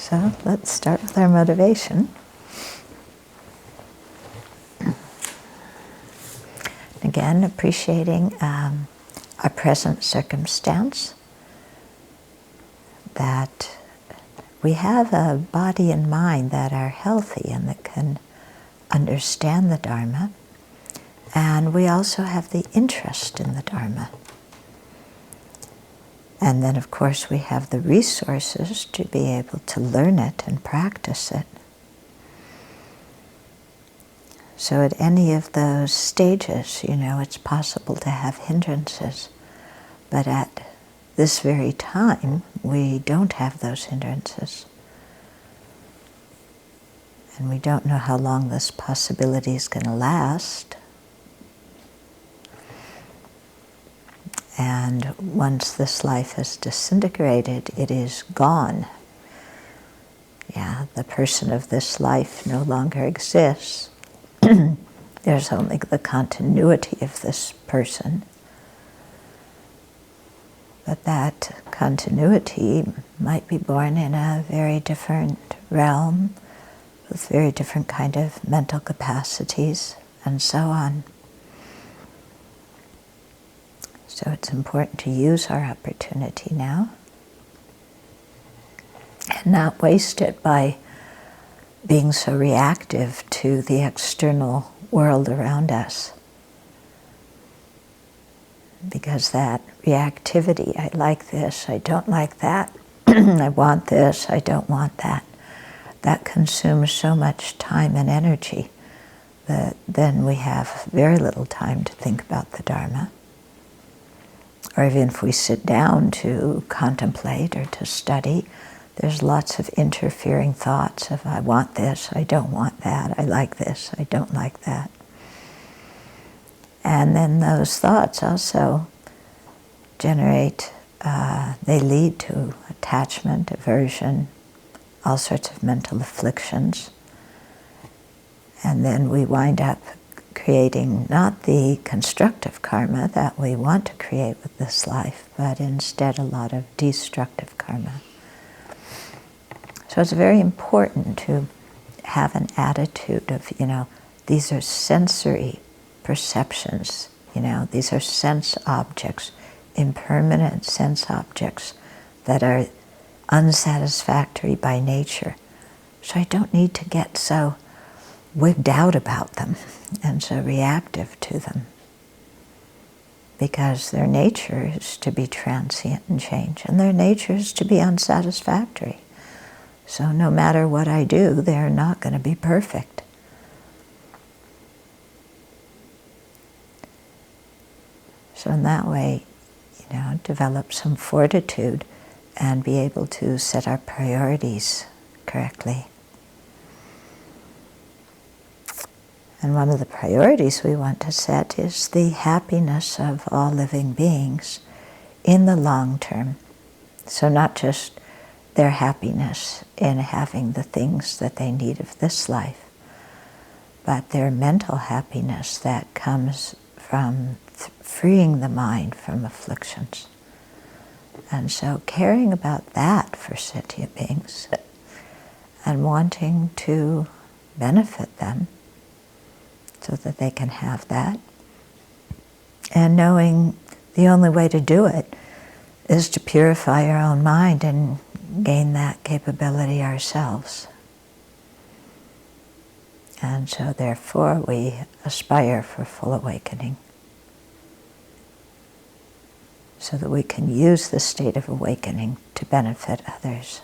So let's start with our motivation. Again, appreciating our present circumstance, that we have a body and mind that are healthy and that can understand the Dharma, and we also have the interest in the Dharma. And then, of course, we have the resources to be able to learn it and practice it. So at any of those stages, it's possible to have hindrances. But at this very time, we don't have those hindrances. And we don't know how long this possibility is going to last. And once this life is disintegrated, it is gone. Yeah, the person of this life no longer exists. There's only the continuity of this person. But that continuity might be born in a very different realm, with very different kind of mental capacities, and so on. So it's important to use our opportunity now and not waste it by being so reactive to the external world around us. Because that reactivity, I like this, I don't like that, I want this, I don't want that, that consumes so much time and energy that then we have very little time to think about the Dharma. Or even if we sit down to contemplate or to study, there's lots of interfering thoughts of I want this, I don't want that, I like this, I don't like that. And then those thoughts also generate, they lead to attachment, aversion, all sorts of mental afflictions. And then we wind up creating not the constructive karma that we want to create with this life, but instead a lot of destructive karma. So it's very important to have an attitude of, these are sensory perceptions, these are sense objects, impermanent sense objects that are unsatisfactory by nature. So I don't need to get so wigged out about them and so reactive to them, because their nature is to be transient and change, and their nature is to be unsatisfactory. So no matter what I do, they're not going to be perfect. So in that way, develop some fortitude and be able to set our priorities correctly. And one of the priorities we want to set is the happiness of all living beings in the long term. So not just their happiness in having the things that they need of this life, but their mental happiness that comes from freeing the mind from afflictions. And so caring about that for sentient beings and wanting to benefit them so that they can have that, and knowing the only way to do it is to purify our own mind and gain that capability ourselves. And so therefore we aspire for full awakening, so that we can use the state of awakening to benefit others.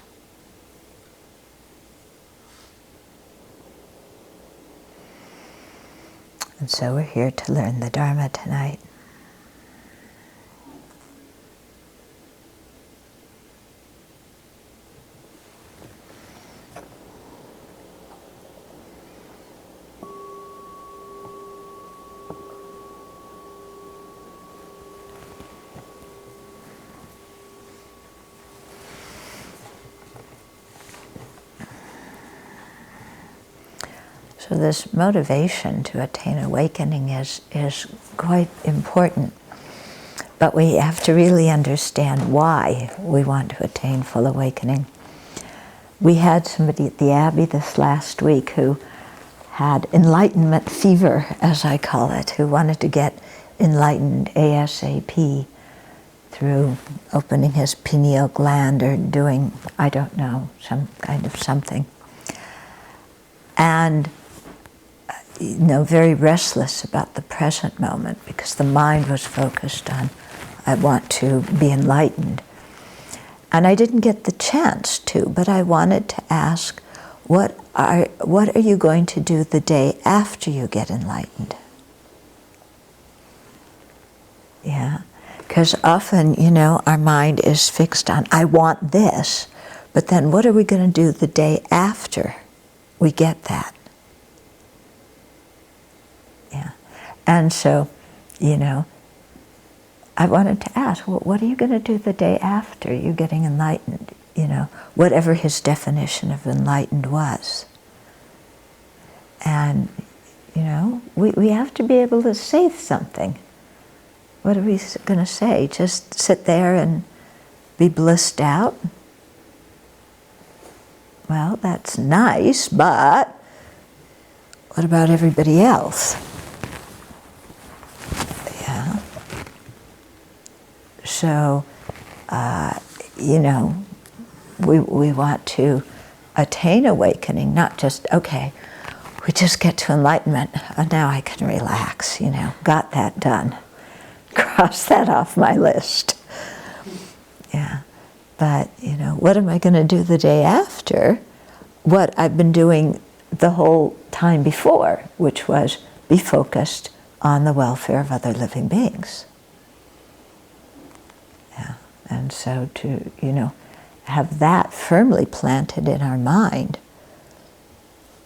And so we're here to learn the Dharma tonight. So this motivation to attain awakening is quite important. But we have to really understand why we want to attain full awakening. We had somebody at the Abbey this last week who had enlightenment fever, as I call it, who wanted to get enlightened ASAP through opening his pineal gland or doing, I don't know, some kind of something. And, very restless about the present moment because the mind was focused on, I want to be enlightened. And I didn't get the chance to, but I wanted to ask, what are you going to do the day after you get enlightened? Yeah, because often, our mind is fixed on, I want this, but then what are we going to do the day after we get that? Yeah, and so, I wanted to ask, well, what are you going to do the day after you getting enlightened? Whatever his definition of enlightened was. And, we have to be able to say something. What are we going to say? Just sit there and be blissed out? Well, that's nice, but what about everybody else? Yeah. So, we want to attain awakening, not just, okay, we just get to enlightenment, and now I can relax, got that done. Cross that off my list. Yeah. But, what am I going to do the day after? What I've been doing the whole time before, which was be focused on the welfare of other living beings. Yeah. And so to, have that firmly planted in our mind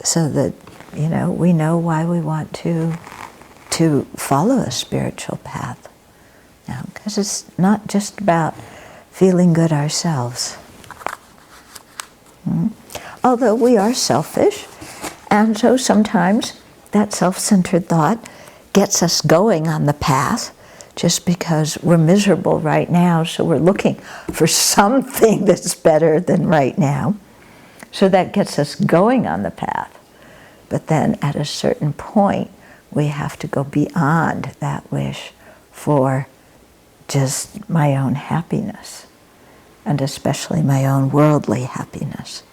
so that, we know why we want to follow a spiritual path. Now, because it's not just about feeling good ourselves. Although we are selfish, and so sometimes that self-centered thought gets us going on the path just because we're miserable right now, so we're looking for something that's better than right now. So that gets us going on the path. But then at a certain point, we have to go beyond that wish for just my own happiness, and especially my own worldly happiness.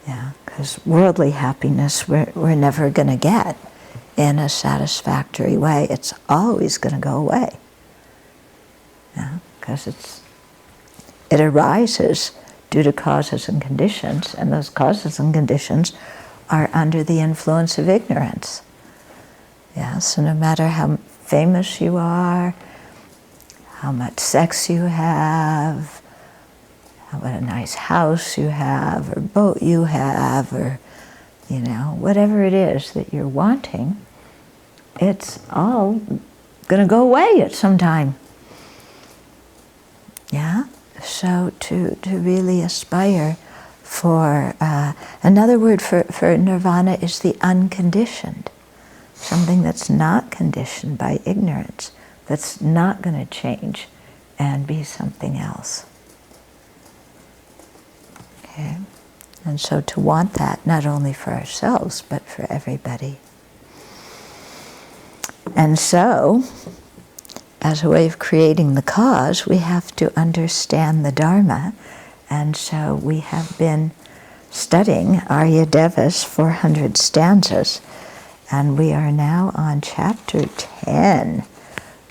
Yeah, because worldly happiness we're never going to get in a satisfactory way. It's always going to go away. Yeah, because it arises due to causes and conditions, and those causes and conditions are under the influence of ignorance. Yeah, so no matter how famous you are, how much sex you have, what a nice house you have, or boat you have, or, whatever it is that you're wanting, it's all going to go away at some time. Yeah? So to really aspire for, another word for nirvana is the unconditioned. Something that's not conditioned by ignorance, that's not going to change and be something else. Okay? And so to want that, not only for ourselves, but for everybody. And so, as a way of creating the cause, we have to understand the Dharma. And so we have been studying Aryadeva's 400 stanzas, and we are now on chapter 10,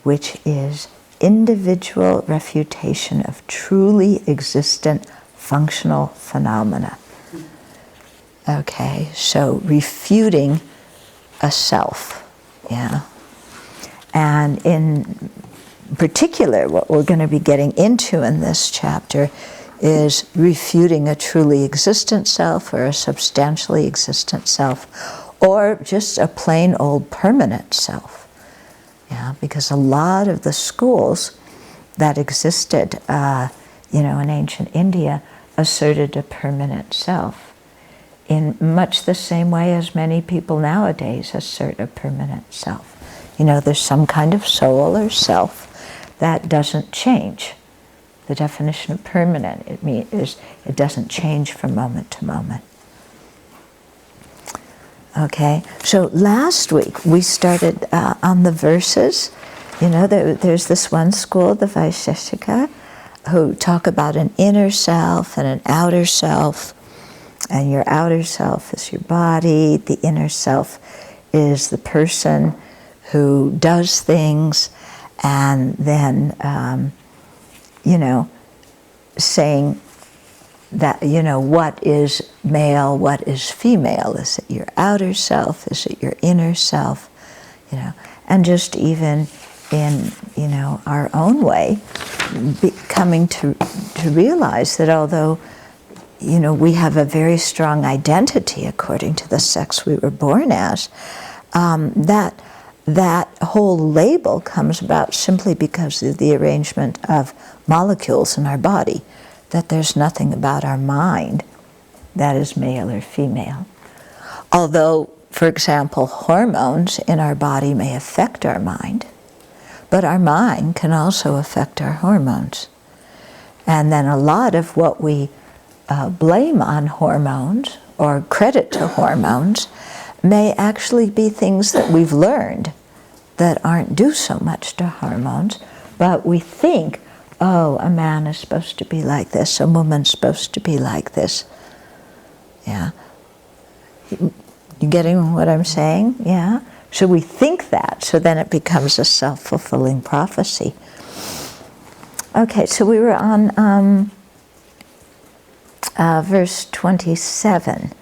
which is individual refutation of truly existent functional phenomena. Okay, so refuting a self, yeah. And in particular, what we're going to be getting into in this chapter is refuting a truly existent self or a substantially existent self, or just a plain old permanent self. Yeah, because a lot of the schools that existed, in ancient India asserted a permanent self, in much the same way as many people nowadays assert a permanent self. There's some kind of soul or self that doesn't change, The definition of permanent, it doesn't change from moment to moment. Okay, so last week we started on the verses. You know, there's this one school, the Vaisheshika, who talk about an inner self and an outer self. And your outer self is your body. The inner self is the person who does things, and then, you know, saying that, you know, what is male, what is female? Is it your outer self? Is it your inner self? You know, and just even in, you know, our own way, coming to realize that although, you know, we have a very strong identity according to the sex we were born as, that whole label comes about simply because of the arrangement of molecules in our body, that there's nothing about our mind that is male or female. Although, for example, hormones in our body may affect our mind, but our mind can also affect our hormones. And then a lot of what we blame on hormones or credit to hormones may actually be things that we've learned that aren't due so much to hormones, but we think, oh, a man is supposed to be like this, a woman's supposed to be like this. Yeah. You getting what I'm saying? Yeah. So we think that, so then it becomes a self-fulfilling prophecy. Okay, so we were on verse 27,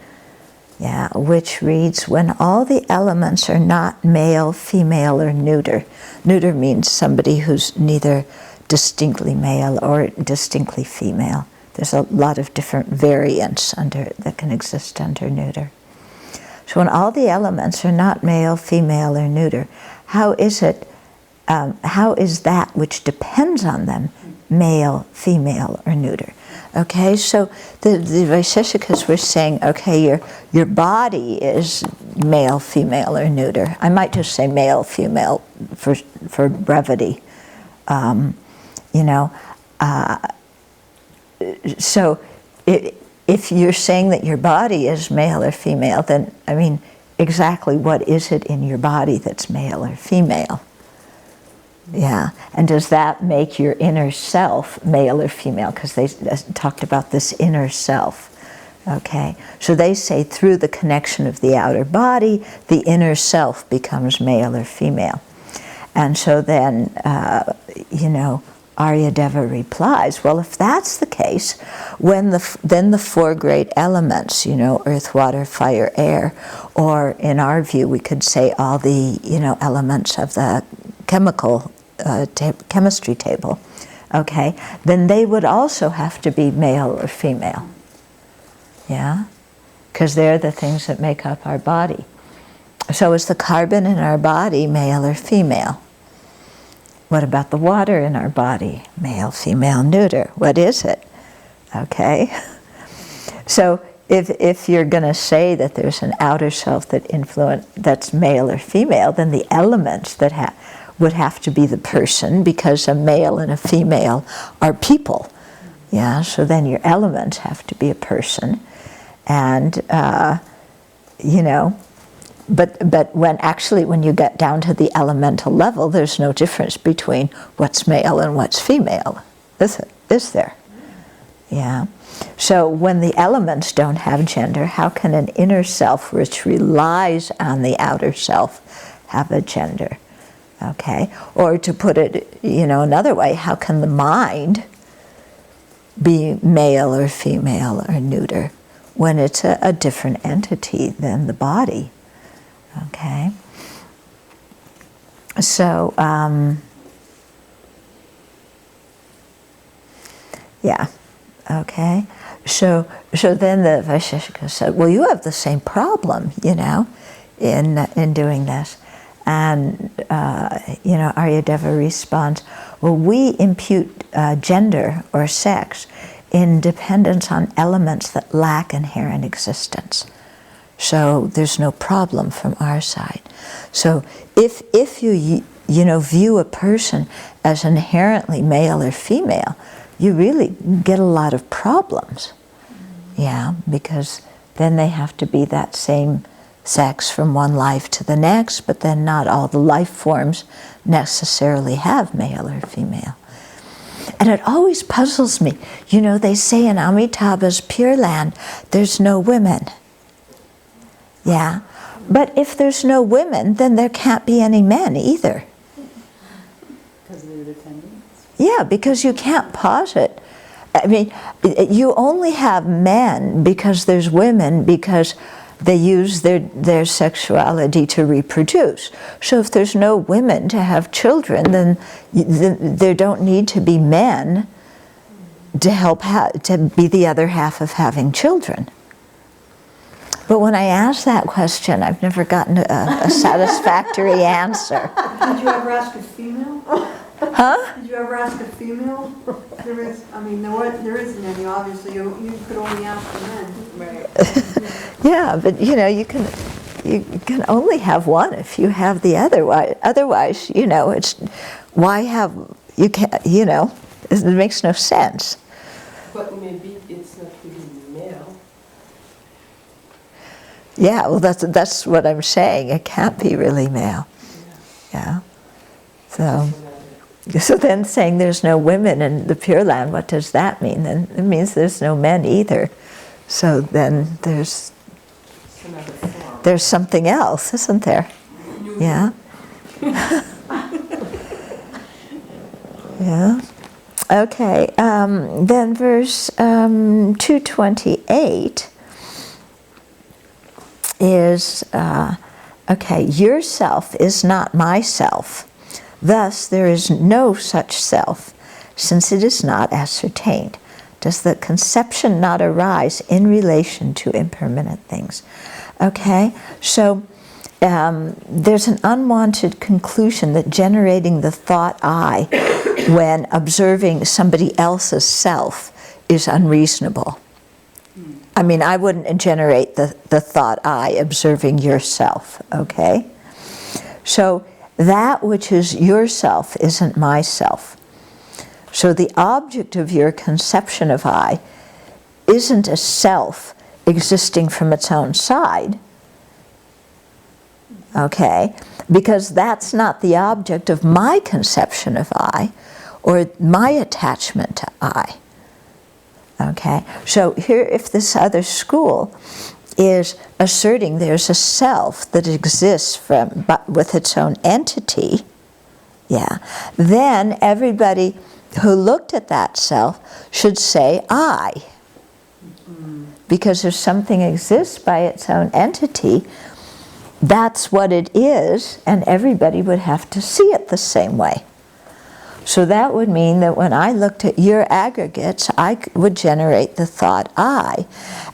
yeah, which reads, when all the elements are not male, female, or neuter. Neuter means somebody who's neither distinctly male or distinctly female. There's a lot of different variants that can exist under neuter. So when all the elements are not male, female, or neuter, how is that which depends on them male, female, or neuter? Okay, so the Vaisheshikas were saying, okay, your body is male, female, or neuter. I might just say male, female for brevity. You know, so if you're saying that your body is male or female, then, I mean, exactly what is it in your body that's male or female? Yeah, and does that make your inner self male or female? Because they talked about this inner self. Okay, so they say through the connection of the outer body, the inner self becomes male or female. And so then, you know, Aryadeva replies, well, if that's the case, then the four great elements, you know, earth, water, fire, air, or in our view, we could say all the, you know, elements of the chemistry table, okay, then they would also have to be male or female. Yeah? Because they're the things that make up our body. So is the carbon in our body male or female? What about the water in our body? Male, female, neuter. What is it? Okay? So if you're going to say that there's an outer self that's male or female, then the elements that would have to be the person, because a male and a female are people. Yeah, so then your elements have to be a person. And, you know, but when you get down to the elemental level, there's no difference between what's male and what's female, is there? Yeah. So when the elements don't have gender, how can an inner self which relies on the outer self have a gender? Okay. Or to put it, you know, another way, how can the mind be male or female or neuter when it's a different entity than the body? Okay. So, yeah. Okay. So then the Vaisheshika said, well, you have the same problem, you know, in doing this. And, you know, Aryadeva responds, well, we impute gender or sex in dependence on elements that lack inherent existence. So there's no problem from our side. So if you know, view a person as inherently male or female, you really get a lot of problems. Yeah, because then they have to be that same sex from one life to the next, but then not all the life forms necessarily have male or female. And it always puzzles me. You know, they say in Amitabha's Pure Land, there's no women. Yeah, but if there's no women, then there can't be any men either. Because of their dependence? Yeah, because you can't posit. I mean, you only have men because there's women, because they use their sexuality to reproduce. So if there's no women to have children, then there don't need to be men to help to be the other half of having children. But when I ask that question, I've never gotten a satisfactory answer. Did you ever ask a female? Huh? Did you ever ask a female? There is, I mean, there isn't any, obviously. You could only ask the men. Right. Yeah, but you know, you can only have one if you have the other. Otherwise, you know, it's why have you can't, you know, it makes no sense. But maybe it's not really male. Yeah, well, that's what I'm saying. It can't be really male. Yeah. So then saying there's no women in the Pure Land, what does that mean? Then it means there's no men either. So then there's something else, isn't there? Yeah. Yeah. Okay. Then verse 228 is, okay, yourself is not myself. Thus there is no such self, since it is not ascertained. Does the conception not arise in relation to impermanent things? Okay, so there's an unwanted conclusion that generating the thought I when observing somebody else's self is unreasonable. I mean, I wouldn't generate the thought I observing yourself, okay? So that which is yourself isn't myself. So the object of your conception of I isn't a self existing from its own side, okay? Because that's not the object of my conception of I or my attachment to I. Okay, so here, if this other school is asserting there's a self that exists with its own entity, yeah, then everybody who looked at that self should say I. Because if something exists by its own entity, that's what it is, and everybody would have to see it the same way. So that would mean that when I looked at your aggregates, I would generate the thought I,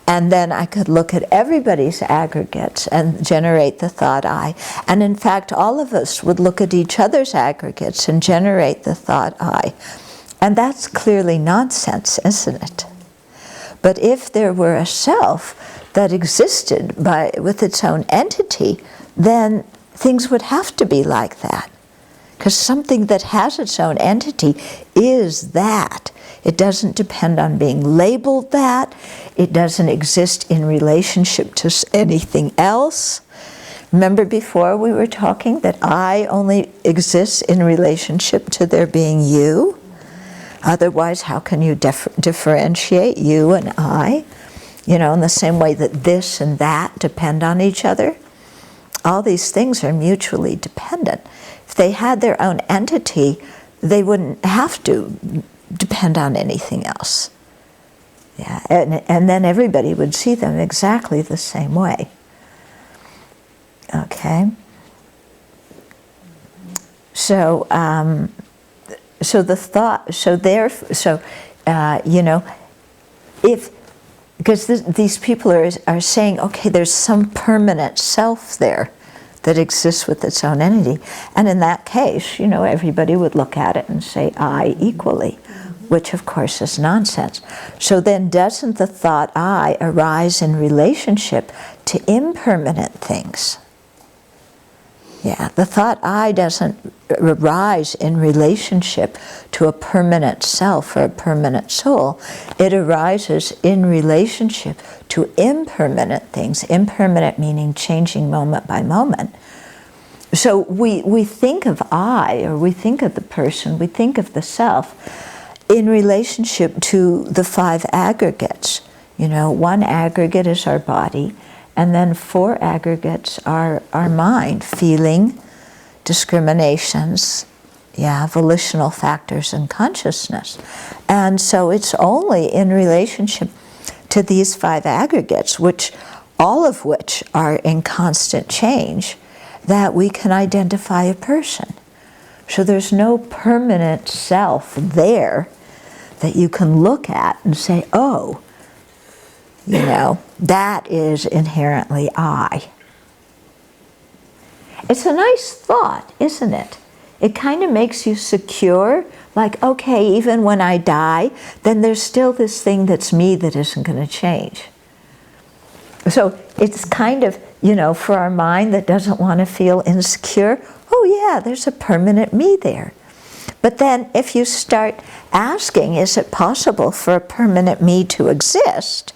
and then I could look at everybody's aggregates and generate the thought I. And in fact, all of us would look at each other's aggregates and generate the thought I. And that's clearly nonsense, isn't it? But if there were a self that existed with its own entity, then things would have to be like that. Because something that has its own entity is that. It doesn't depend on being labeled that. It doesn't exist in relationship to anything else. Remember before we were talking that I only exists in relationship to there being you? Otherwise, how can you differentiate you and I? You know, in the same way that this and that depend on each other. All these things are mutually dependent. If they had their own entity, they wouldn't have to depend on anything else. Yeah, and then everybody would see them exactly the same way. Okay. So, the thought. You know, because these people are saying, okay, there's some permanent self there that exists with its own entity. And in that case, you know, everybody would look at it and say I equally, which of course is nonsense. So then doesn't the thought I arise in relationship to impermanent things? Yeah, the thought I doesn't arise in relationship to a permanent self or a permanent soul. It arises in relationship to impermanent things. Impermanent meaning changing moment by moment. So we think of I, or we think of the person, we think of the self in relationship to the 5 aggregates. You know, 1 aggregate is our body, and then 4 aggregates are our mind, feeling, discriminations, volitional factors, and consciousness. And so it's only in relationship to these 5 aggregates, all of which are in constant change, that we can identify a person. So there's no permanent self there that you can look at and say, oh, you know, that is inherently I. It's a nice thought, isn't it? It kind of makes you secure, like, okay, even when I die, then there's still this thing that's me that isn't going to change. So it's kind of, you know, for our mind that doesn't want to feel insecure, oh yeah, there's a permanent me there. But then if you start asking, is it possible for a permanent me to exist,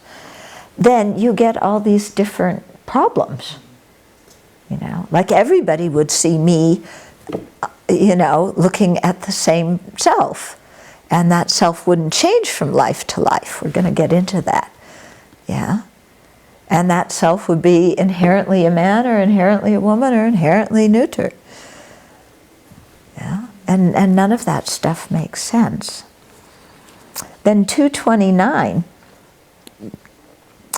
then you get all these different problems. You know, like everybody would see me, you know, looking at the same self. And that self wouldn't change from life to life. We're going to get into that. Yeah. And that self would be inherently a man or inherently a woman or inherently neuter. Yeah. And none of that stuff makes sense. Then 229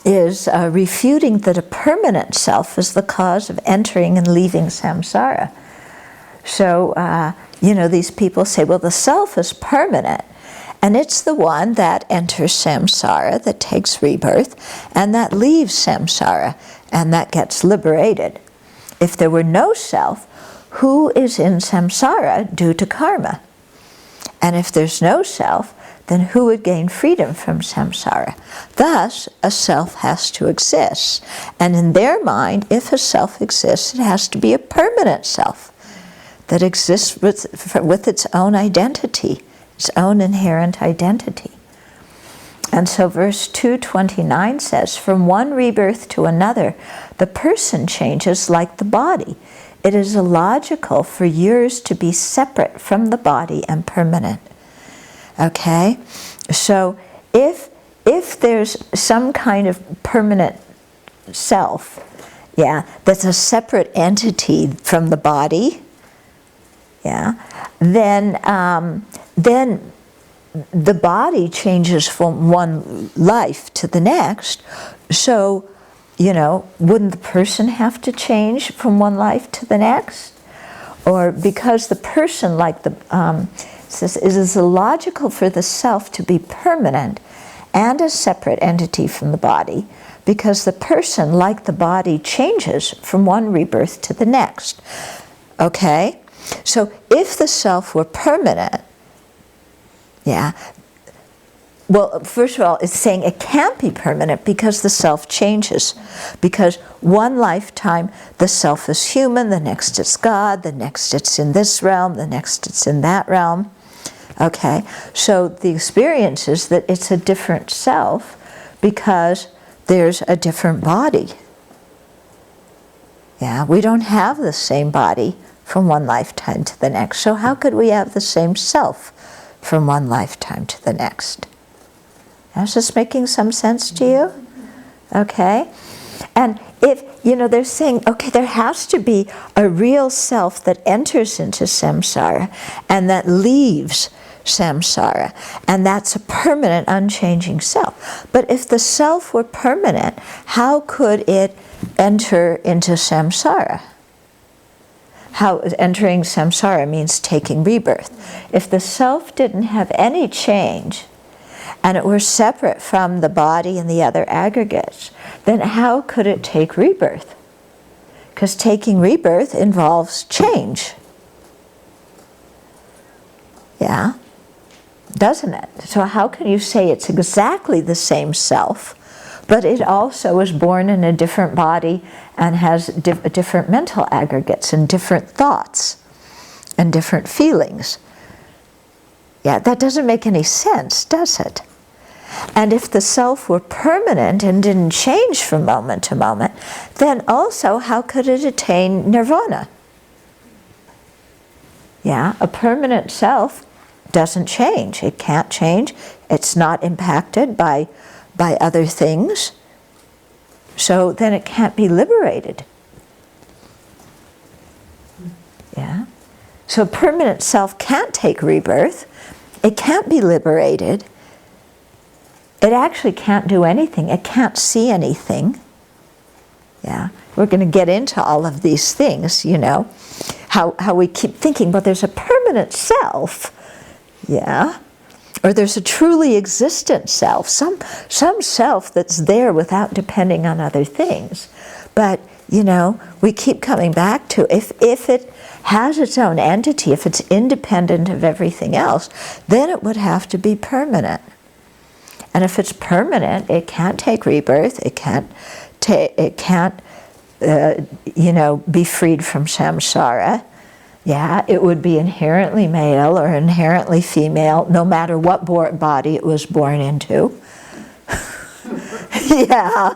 is refuting that a permanent self is the cause of entering and leaving samsara. So, you know, these people say, well, the self is permanent, and it's the one that enters samsara, that takes rebirth, and that leaves samsara, and that gets liberated. If there were no self, who is in samsara due to karma? And if there's no self, then who would gain freedom from samsara? Thus, a self has to exist. And in their mind, if a self exists, it has to be a permanent self that exists with its own identity, its own inherent identity. And so verse 229 says, from one rebirth to another, the person changes like the body. It is illogical for years to be separate from the body and permanent. Okay? So if there's some kind of permanent self, that's a separate entity from the body, then the body changes from one life to the next. So, you know, wouldn't the person have to change from one life to the next? Or because the person, like the says, it is illogical for the self to be permanent and a separate entity from the body, because the person, like the body, changes from one rebirth to the next. Okay? So if the self were permanent, well, first of all, it's saying it can't be permanent because the self changes. Because one lifetime, the self is human, the next it's God, the next it's in this realm, the next it's in that realm. Okay, so the experience is that it's a different self because there's a different body. We don't have the same body from one lifetime to the next. So how could we have the same self from one lifetime to the next? Is this making some sense to you? Okay. And if, you know, they're saying, okay, there has to be a real self that enters into samsara and that leaves samsara. And that's a permanent, unchanging self. But if the self were permanent, how could it enter into samsara? How entering samsara means taking rebirth. If the self didn't have any change, and it were separate from the body and the other aggregates, then how could it take rebirth? Because taking rebirth involves change. Doesn't it? So how can you say it's exactly the same self, but it also is born in a different body and has different mental aggregates and different thoughts and different feelings. Yeah, that doesn't make any sense, does it? And if the self were permanent and didn't change from moment to moment, then also how could it attain nirvana? Yeah, a permanent self doesn't change. It can't change. It's not impacted by other things. So then it can't be liberated. Yeah. So a permanent self can't take rebirth. It can't be liberated. It actually can't do anything. It can't see anything. Yeah. We're going to get into all of these things, you know. How we keep thinking, but there's a permanent self. Yeah. Or there's a truly existent self, some self that's there without depending on other things. But, you know, we keep coming back to if it has its own entity, if it's independent of everything else, then it would have to be permanent. And if it's permanent, it can't take rebirth, it can't you know, be freed from samsara. Yeah, it would be inherently male or inherently female, no matter what body it was born into. Yeah.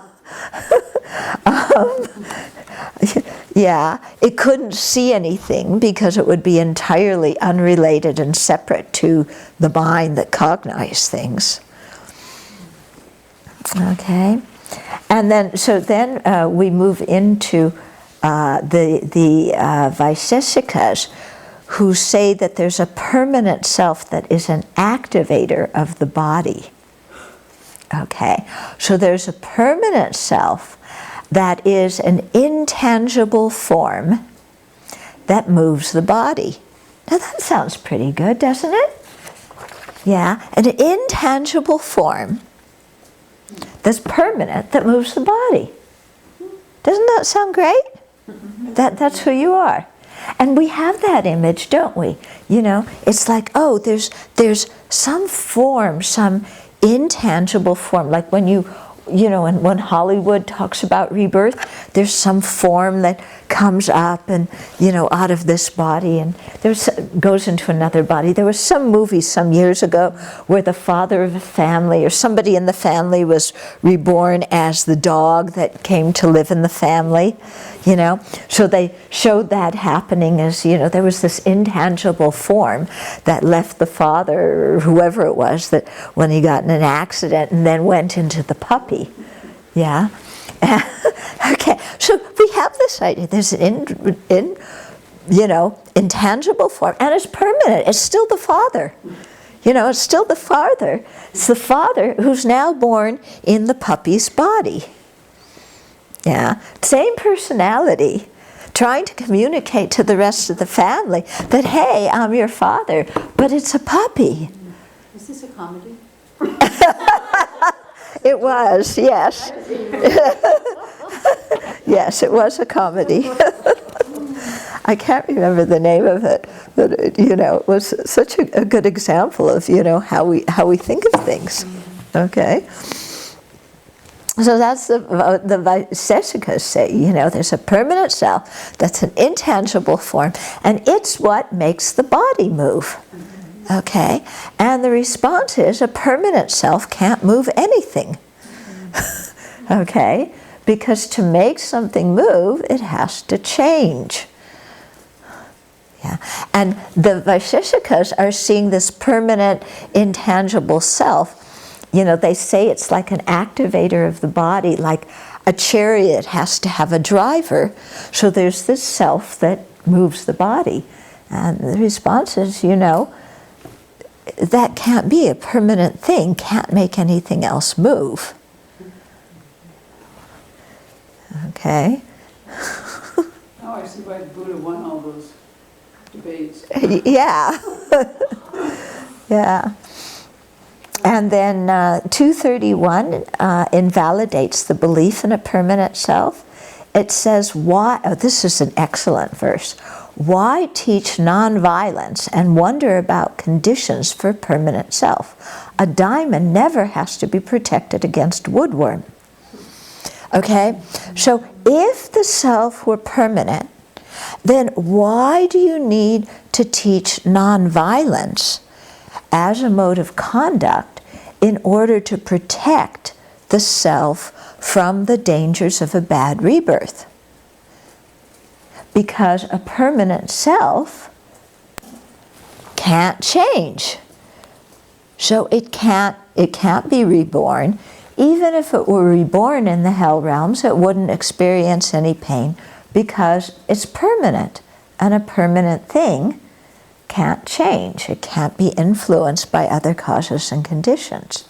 Yeah, it couldn't see anything because it would be entirely unrelated and separate to the mind that cognizes things. Okay, and then we move into the Vaisesikas, who say that there's a permanent self that is an activator of the body. Okay, so there's a permanent self that is an intangible form that moves the body. Now that sounds pretty good, doesn't it? Yeah, an intangible form that's permanent that moves the body. Doesn't that sound great? That's who you are. And we have that image, don't we? You know, it's like, oh, there's some form, some intangible form, like when you know, and when Hollywood talks about rebirth, there's some form that comes up and, you know, out of this body and goes into another body. There was some movie some years ago where the father of a family or somebody in the family was reborn as the dog that came to live in the family, you know. So they showed that happening as, you know, there was this intangible form that left the father or whoever it was that when he got in an accident and then went into the puppy. Yeah. Okay. So we have this idea. There's an intangible form, and it's permanent. It's still the father. You know, it's still the father. It's the father who's now born in the puppy's body. Yeah. Same personality, trying to communicate to the rest of the family that, hey, I'm your father, but it's a puppy. Is this a comedy? It was, yes. Yes, it was a comedy. I can't remember the name of it, but you know, it was such a good example of, you know, how we think of things. Okay. So that's the Vaisesikas say, you know, there's a permanent self that's an intangible form, and it's what makes the body move. Okay, and the response is a permanent self can't move anything. Okay, because to make something move, it has to change. Yeah, and the Vaisesikas are seeing this permanent, intangible self. You know, they say it's like an activator of the body, like a chariot has to have a driver. So there's this self that moves the body. And the response is, you know, that can't be a permanent thing, can't make anything else move. Okay. Now I see why the Buddha won all those debates. Yeah. Yeah. And then 231 invalidates the belief in a permanent self. It says, why, oh, this is an excellent verse. Why teach nonviolence and wonder about conditions for permanent self? A diamond never has to be protected against woodworm. Okay? So if the self were permanent, then why do you need to teach nonviolence as a mode of conduct in order to protect the self from the dangers of a bad rebirth? Because a permanent self can't change. So it can't be reborn. Even if it were reborn in the hell realms, it wouldn't experience any pain because it's permanent. And a permanent thing can't change. It can't be influenced by other causes and conditions.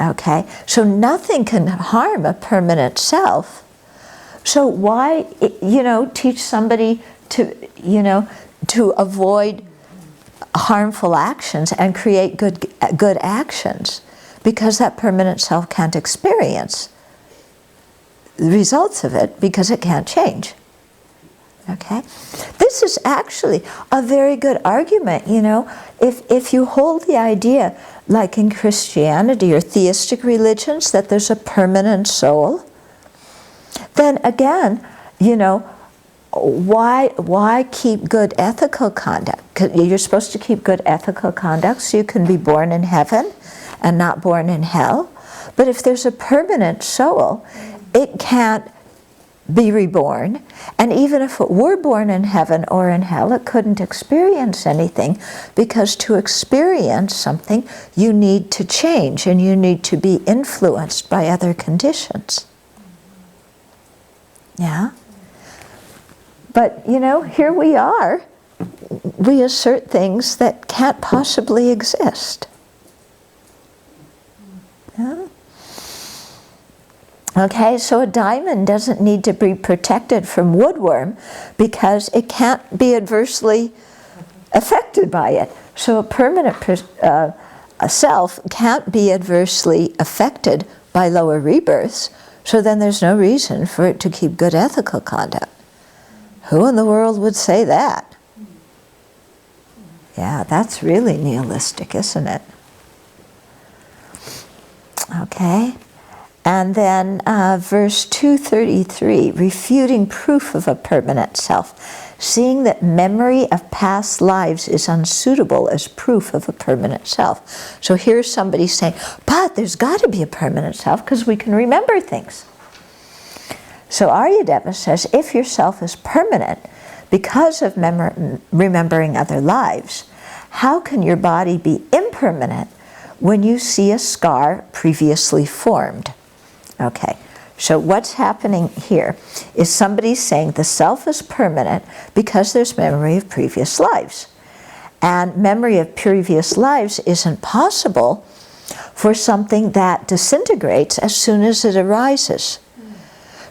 Okay? So nothing can harm a permanent self. So why, teach somebody to avoid harmful actions and create good actions? Because that permanent self can't experience the results of it because it can't change. Okay? This is actually a very good argument, if you hold the idea, like in Christianity or theistic religions, that there's a permanent soul, then again, why keep good ethical conduct? 'Cause you're supposed to keep good ethical conduct so you can be born in heaven and not born in hell. But if there's a permanent soul, it can't be reborn. And even if it were born in heaven or in hell, it couldn't experience anything, because to experience something, you need to change and you need to be influenced by other conditions. Yeah? But, here we are. We assert things that can't possibly exist. Yeah? Okay, so a diamond doesn't need to be protected from woodworm because it can't be adversely affected by it. So a permanent a self can't be adversely affected by lower rebirths, so then there's no reason for it to keep good ethical conduct. Who in the world would say that? Yeah, that's really nihilistic, isn't it? Okay. And then verse 233, refuting proof of a permanent self, seeing that memory of past lives is unsuitable as proof of a permanent self. So here's somebody saying, but there's got to be a permanent self because we can remember things. So Aryadeva says, if your self is permanent because of remembering other lives, how can your body be impermanent when you see a scar previously formed? Okay, so what's happening here is somebody's saying the self is permanent because there's memory of previous lives. And memory of previous lives isn't possible for something that disintegrates as soon as it arises.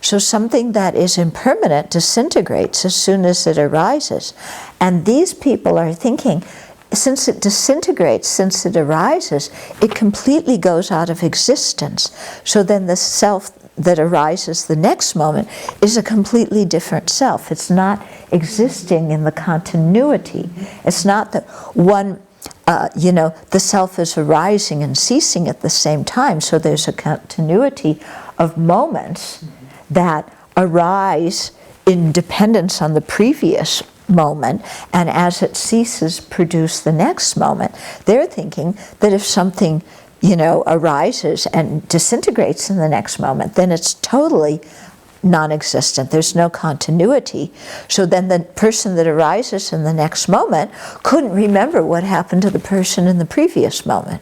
So something that is impermanent disintegrates as soon as it arises. And these people are thinking, since it disintegrates, since it arises, it completely goes out of existence. So then the self that arises the next moment is a completely different self. It's not existing in the continuity. It's not that one, the self is arising and ceasing at the same time. So there's a continuity of moments that arise in dependence on the previous moment, and as it ceases, produce the next moment. They're thinking that if something, arises and disintegrates in the next moment, then it's totally non-existent. There's no continuity. So then the person that arises in the next moment couldn't remember what happened to the person in the previous moment.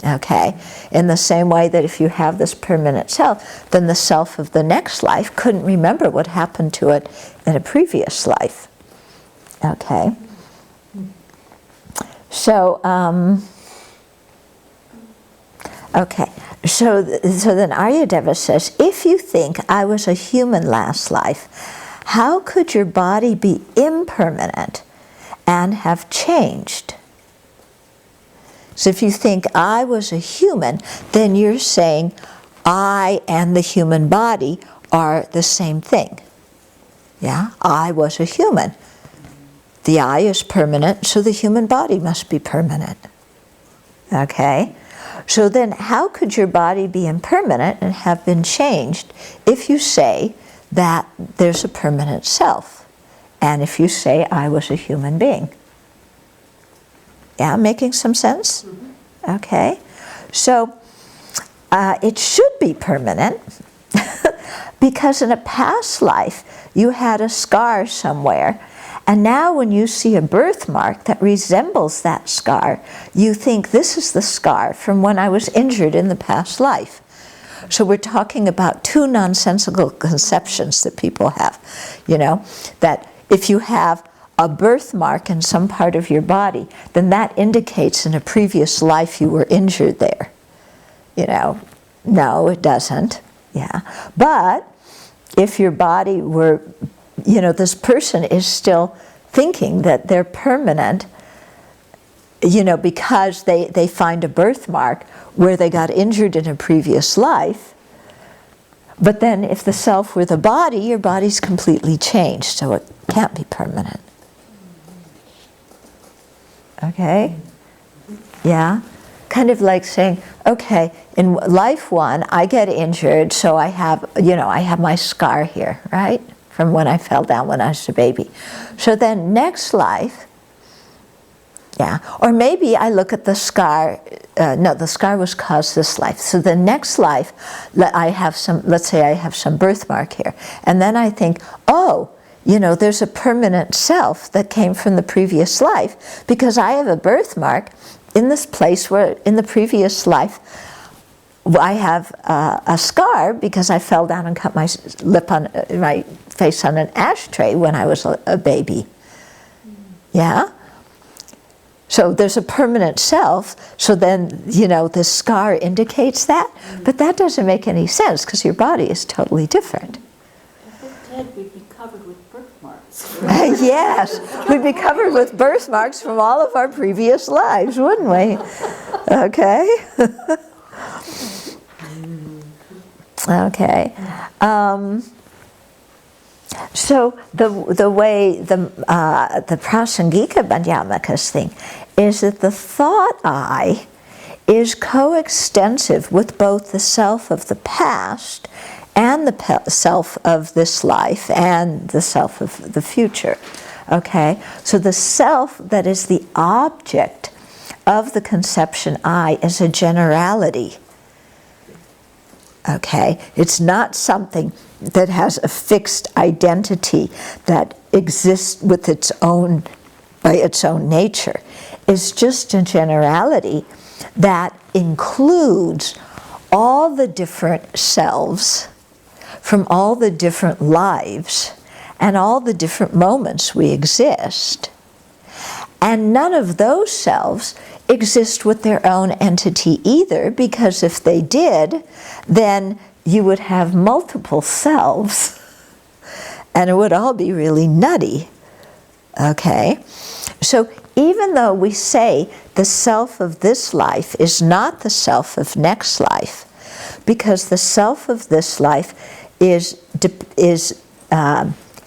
Okay? In the same way that if you have this permanent self, then the self of the next life couldn't remember what happened to it in a previous life. Okay? So, So then Aryadeva says, if you think I was a human last life, how could your body be impermanent and have changed? So if you think I was a human, then you're saying I and the human body are the same thing. Yeah, I was a human. The I is permanent, so the human body must be permanent. Okay? So then how could your body be impermanent and have been changed if you say that there's a permanent self? And if you say I was a human being? Yeah, making some sense? Mm-hmm. Okay. So it should be permanent because in a past life you had a scar somewhere, and now when you see a birthmark that resembles that scar, you think this is the scar from when I was injured in the past life. So we're talking about two nonsensical conceptions that people have, you know, that if you have a birthmark in some part of your body, then that indicates in a previous life you were injured there. You know, no, it doesn't. Yeah. But if your body were, you know, this person is still thinking that they're permanent, you know, because they find a birthmark where they got injured in a previous life. But then if the self were the body, your body's completely changed, so it can't be permanent. Okay? Yeah? Kind of like saying, okay, in life one, I get injured, so I have, you know, I have my scar here, right? From when I fell down when I was a baby. So then next life, yeah, or maybe I look at the scar, no, the scar was caused this life. So the next life, I have some, let's say I have some birthmark here. And then I think, oh, you know, there's a permanent self that came from the previous life because I have a birthmark in this place where in the previous life I have a scar because I fell down and cut my lip on my face on an ashtray when I was a baby. Yeah? So there's a permanent self, so then, you know, the scar indicates that, but that doesn't make any sense because your body is totally different. If it's dead, we'd be covered with birthmarks. Yes, we'd be covered with birthmarks from all of our previous lives, wouldn't we? Okay. Okay. So the way the Prasangika Madhyamakas thing is that the thought I is coextensive with both the self of the past and the self of this life and the self of the future. Okay? So the self that is the object of the conception I is a generality. Okay? It's not something that has a fixed identity that exists with its own, by its own nature. It's just a generality that includes all the different selves from all the different lives and all the different moments we exist. And none of those selves exist with their own entity either, because if they did, then you would have multiple selves and it would all be really nutty. Okay? So even though we say the self of this life is not the self of next life, because the self of this life is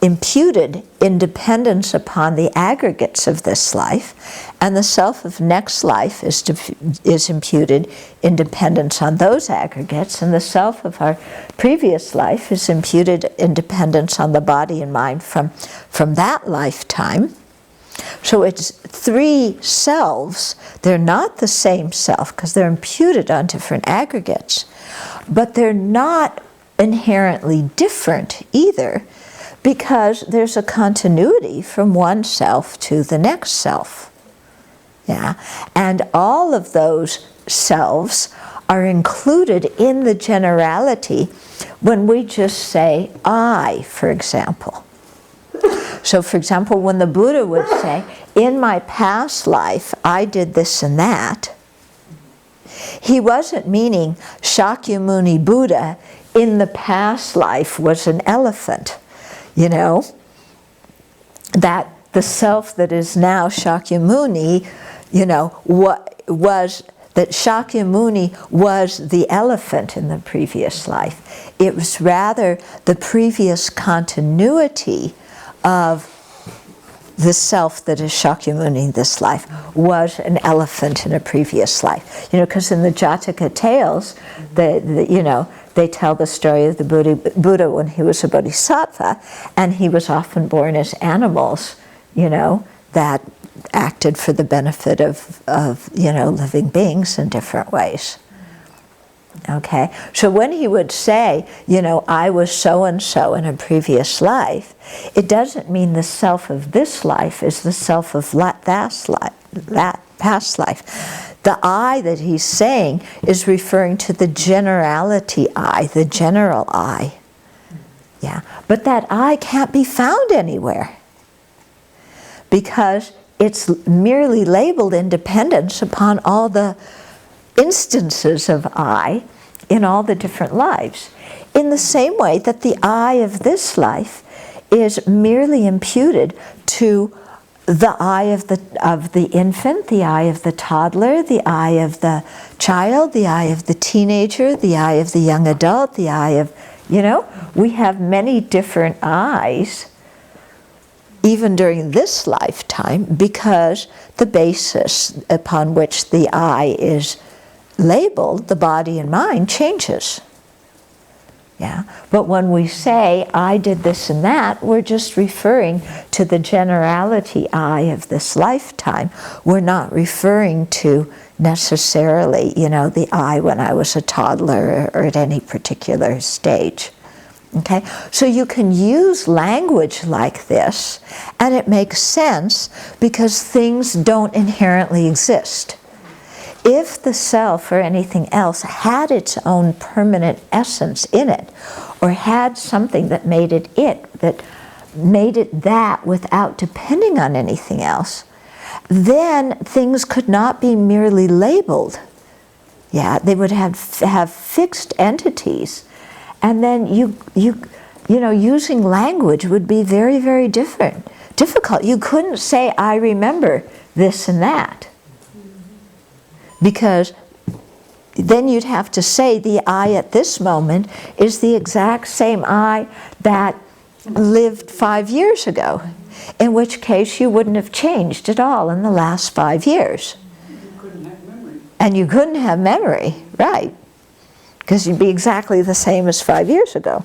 imputed in dependence upon the aggregates of this life, and the self of next life is imputed in dependence on those aggregates, and the self of our previous life is imputed in dependence on the body and mind from that lifetime. So it's three selves. They're not the same self because they're imputed on different aggregates, but they're not inherently different either, because there's a continuity from one self to the next self. Yeah? And all of those selves are included in the generality when we just say I, for example. So for example, when the Buddha would say, in my past life I did this and that, he wasn't meaning Shakyamuni Buddha in the past life was an elephant. You know, that the self that is now Shakyamuni, you know, what was that Shakyamuni was the elephant in the previous life. It was rather the previous continuity of the self that is Shakyamuni in this life was an elephant in a previous life. Because in the Jataka tales, they tell the story of the Buddha when he was a bodhisattva, and he was often born as animals, that acted for the benefit of living beings in different ways. Okay, so when he would say, I was so-and-so in a previous life, it doesn't mean the self of this life is the self of that past life. The I that he's saying is referring to the generality I, the general I. Yeah, but that I can't be found anywhere because it's merely labeled independence upon all the instances of I in all the different lives. In the same way that the I of this life is merely imputed to the I of the infant, the I of the toddler, the I of the child, the I of the teenager, the I of the young adult, the I of, we have many different I's even during this lifetime because the basis upon which the I is labeled, the body and mind, changes. Yeah, but when we say, I did this and that, we're just referring to the generality I of this lifetime. We're not referring to necessarily, the I when I was a toddler or at any particular stage. Okay, so you can use language like this, and it makes sense because things don't inherently exist. If the self or anything else had its own permanent essence in it, or had something that made it that without depending on anything else, then things could not be merely labeled. Yeah, they would have fixed entities. And then using language would be very, very difficult. You couldn't say, I remember this and that. Because then you'd have to say the I at this moment is the exact same I that lived 5 years ago, in which case you wouldn't have changed at all in the last 5 years. You couldn't have memory. And you couldn't have memory, right? Because you'd be exactly the same as 5 years ago.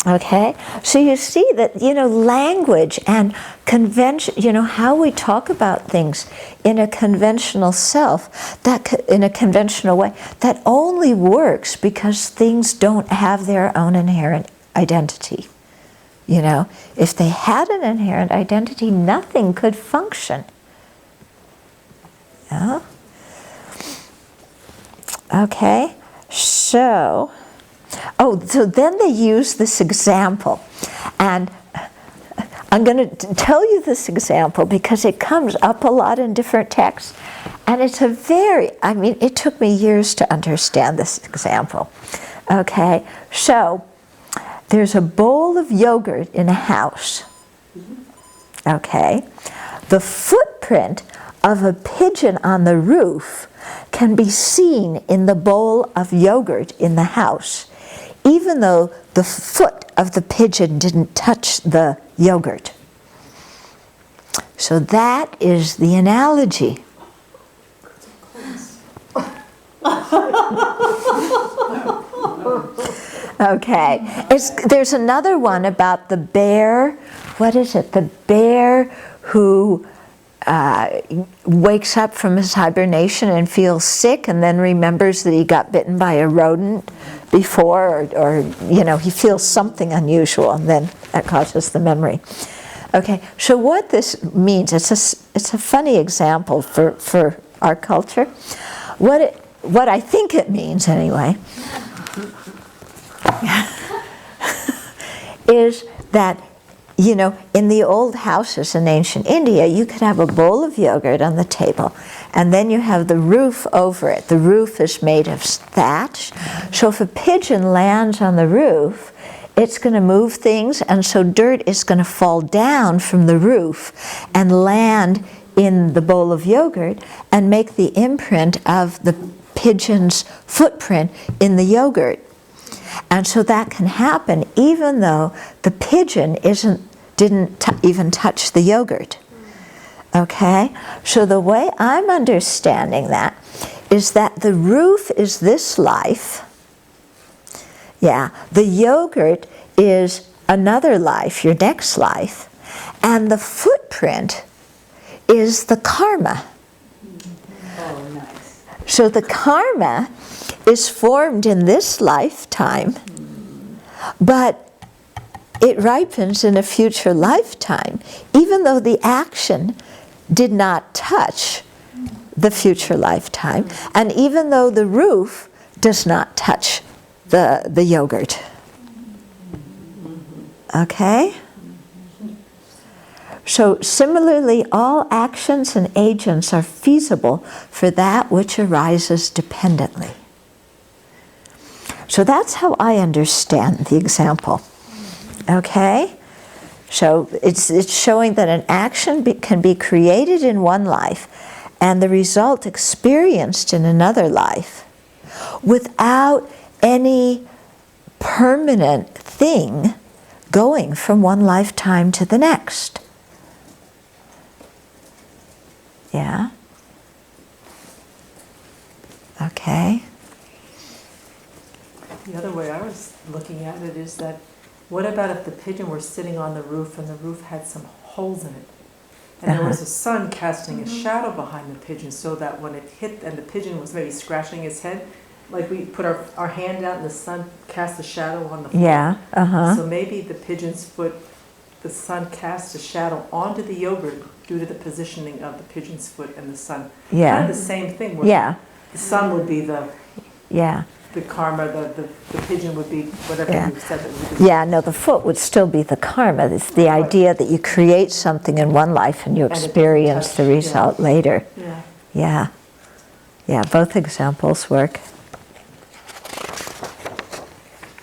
Okay, so you see that, language and convention, how we talk about things in a conventional self, in a conventional way, that only works because things don't have their own inherent identity. If they had an inherent identity, nothing could function. Yeah? Okay, so then they use this example, and I'm going to tell you this example because it comes up a lot in different texts, and it's it took me years to understand this example. Okay, so there's a bowl of yogurt in a house. Okay, the footprint of a pigeon on the roof can be seen in the bowl of yogurt in the house, even though the foot of the pigeon didn't touch the yogurt. So that is the analogy. Okay. There's another one about the bear. What is it? The bear who wakes up from his hibernation and feels sick and then remembers that he got bitten by a rodent before, or he feels something unusual, and then that causes the memory. Okay, so what this means, it's a funny example for our culture. What I think it means anyway is that in the old houses in ancient India, you could have a bowl of yogurt on the table, and then you have the roof over it. The roof is made of thatch, so if a pigeon lands on the roof, it's going to move things, and so dirt is going to fall down from the roof and land in the bowl of yogurt and make the imprint of the pigeon's footprint in the yogurt. And so that can happen even though the pigeon isn't didn't even touch the yogurt. Okay? So the way I'm understanding that is that the roof is this life. Yeah, the yogurt is another life, your next life, and the footprint is the karma. Oh, nice. So the karma is formed in this lifetime, but it ripens in a future lifetime, even though the action did not touch the future lifetime, and even though the roof does not touch the yogurt. Okay? So similarly, all actions and agents are feasible for that which arises dependently. So that's how I understand the example. Okay? So it's showing that an action can be created in one life and the result experienced in another life without any permanent thing going from one lifetime to the next. Yeah? Okay. The other way I was looking at it is that, what about if the pigeon were sitting on the roof and the roof had some holes in it? And there was a sun casting a shadow behind the pigeon, so that when it hit and the pigeon was maybe scratching its head, like we put our hand out and the sun cast a shadow on the foot. Yeah, uh-huh. So maybe the pigeon's foot, the sun cast a shadow onto the yogurt due to the positioning of the pigeon's foot and the sun. Yeah. Kind of the same thing. Where Yeah. The sun would be the karma, the pigeon would be whatever Yeah. you said it would be. Yeah, no, the foot would still be the karma. It's the idea that you create something in one life and you And it experience touch, the result later. Yeah. Yeah. Yeah, both examples work.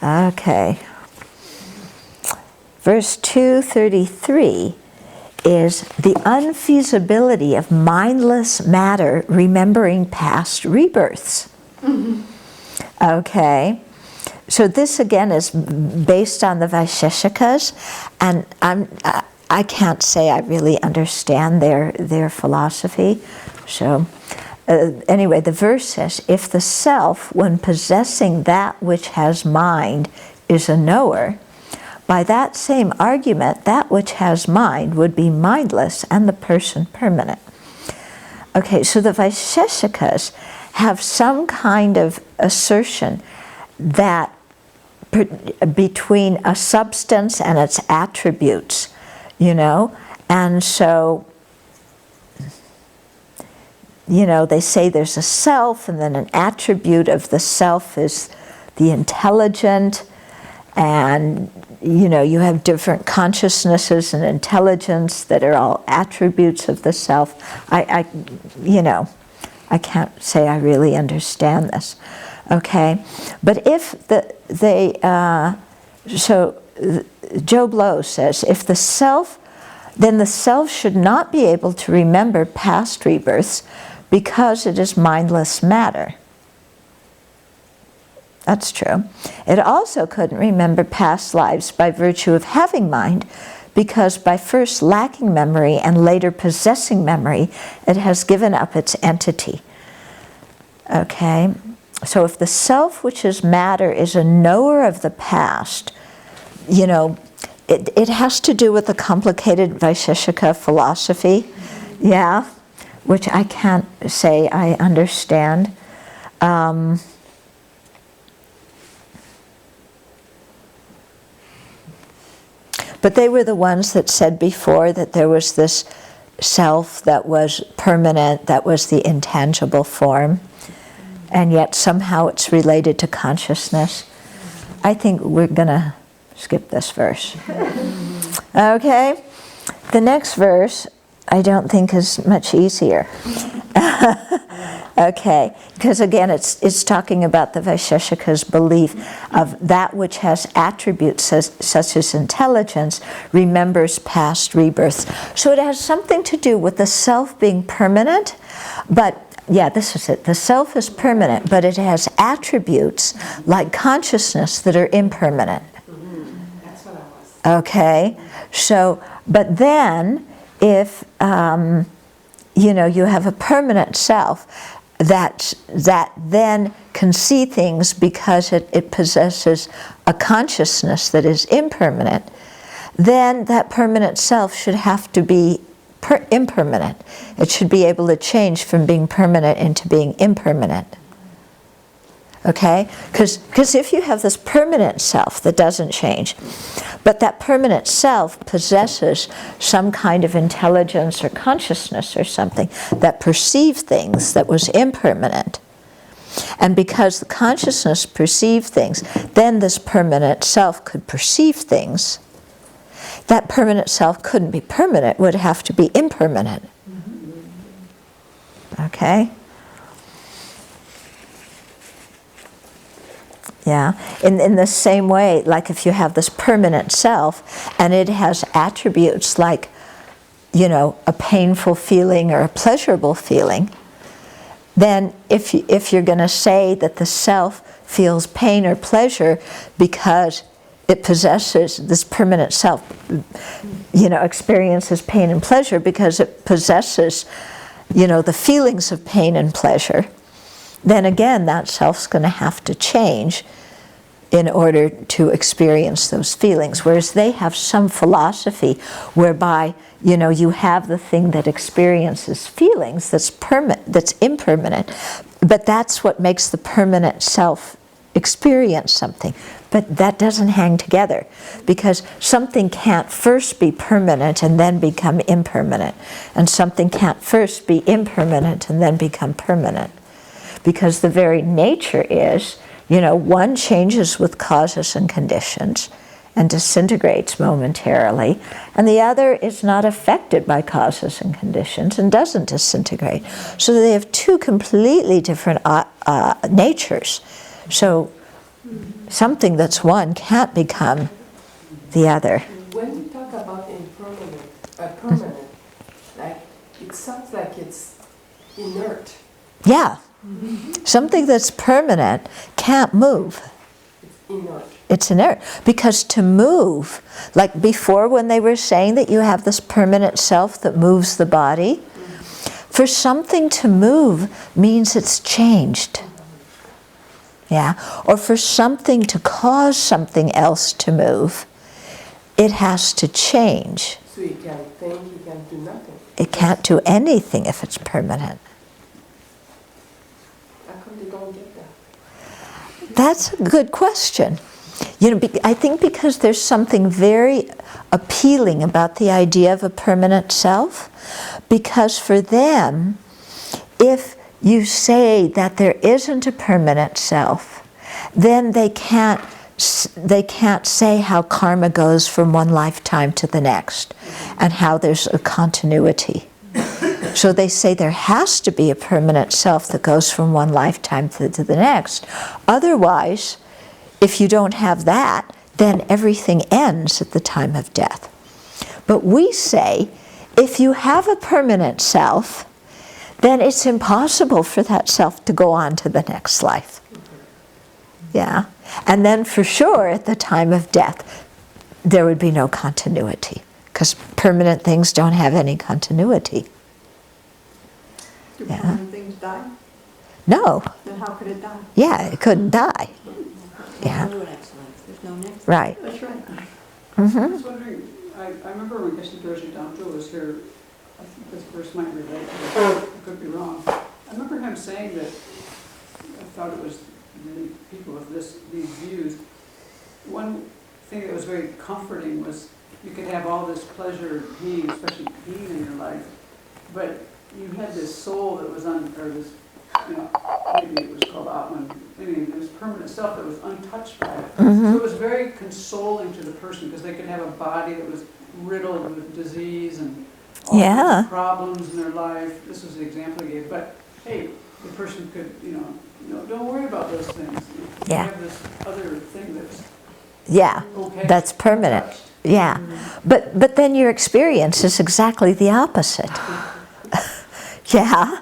Okay. Verse 233 is the unfeasibility of mindless matter remembering past rebirths. Okay. So this again is based on the Vaisheshikas, and I can't say I really understand their philosophy. So anyway, the verse says, if the self, when possessing that which has mind, is a knower, by that same argument, that which has mind would be mindless and the person permanent. Okay, so the Vaisheshikas have some kind of assertion that between a substance and its attributes, you know, and so, you know, they say there's a self, and then an attribute of the self is the intelligent, and you know, you have different consciousnesses and intelligence that are all attributes of the self. You know, I can't say I really understand this. Okay, but if Joe Blow says, if the self, then the self should not be able to remember past rebirths because it is mindless matter. That's true. It also couldn't remember past lives by virtue of having mind, because by first lacking memory and later possessing memory, it has given up its entity. Okay? So if the self, which is matter, is a knower of the past, you know, it has to do with the complicated Vaisheshika philosophy, yeah, which I can't say I understand. But they were the ones that said before that there was this self that was permanent, that was the intangible form, and yet somehow it's related to consciousness. I think we're going to skip this verse. Okay? The next verse I don't think is much easier. Okay, because again it's talking about the Vaisheshika's belief of that which has attributes such as intelligence remembers past rebirths. So it has something to do with the self being permanent, but yeah, this is it. The self is permanent, but it has attributes like consciousness that are impermanent. That's what I was Okay, so, but then if, you know, you have a permanent self that then can see things because it possesses a consciousness that is impermanent, then that permanent self should have to be impermanent. It should be able to change from being permanent into being impermanent. Okay? Because if you have this permanent self that doesn't change, but that permanent self possesses some kind of intelligence or consciousness or something that perceived things that was impermanent, and because the consciousness perceived things, then this permanent self could perceive things. That permanent self couldn't be permanent, would have to be impermanent. Okay? Yeah, in the same way, like if you have this permanent self and it has attributes like, you know, a painful feeling or a pleasurable feeling, then if you're going to say that the self feels pain or pleasure because it possesses, this permanent self, you know, experiences pain and pleasure because it possesses, you know, the feelings of pain and pleasure, then again that self's going to have to change in order to experience those feelings. Whereas they have some philosophy whereby, you know, you have the thing that experiences feelings that's impermanent, but that's what makes the permanent self experience something. But that doesn't hang together, because something can't first be permanent and then become impermanent, and something can't first be impermanent and then become permanent. Because the very nature is, you know, one changes with causes and conditions and disintegrates momentarily, and the other is not affected by causes and conditions and doesn't disintegrate. So they have two completely different natures. So something that's one can't become the other. When we talk about impermanent, permanent, like it sounds like it's inert. Yeah. Something that's permanent can't move. It's inert. It's inert. Because to move, like before when they were saying that you have this permanent self that moves the body, for something to move means it's changed. Yeah? Or for something to cause something else to move, it has to change. So you can think, you can do nothing. It can't do anything if it's permanent. How come they don't get that? That's a good question. You know, I think because there's something very appealing about the idea of a permanent self, because for them, if you say that there isn't a permanent self, then they can't say how karma goes from one lifetime to the next and how there's a continuity. So they say there has to be a permanent self that goes from one lifetime to the next. Otherwise, if you don't have that, then everything ends at the time of death. But we say, if you have a permanent self, then it's impossible for that self to go on to the next life. Yeah? And then for sure, at the time of death, there would be no continuity, because permanent things don't have any continuity. Do Yeah. permanent things die? No. Then how could it die? Yeah, it couldn't die. Yeah. There's no next. Right. That's right. I was wondering, I remember when Geshe Damcho was here, I think this verse might relate to this, I could be wrong. I remember him saying that, I thought it was many people with these views. One thing that was very comforting was you could have all this pleasure, pain, especially pain in your life, but you had this soul that was or this, you know, maybe it was called Atman, anyway, this permanent self that was untouched by it. So it was very consoling to the person, because they could have a body that was riddled with disease and all kinds of problems in their life. This was the example I gave. But hey, the person could, you know, don't worry about those things. You have this other thing that's okay, that's permanent. untouched. Yeah. But then your experience is exactly the opposite. Yeah,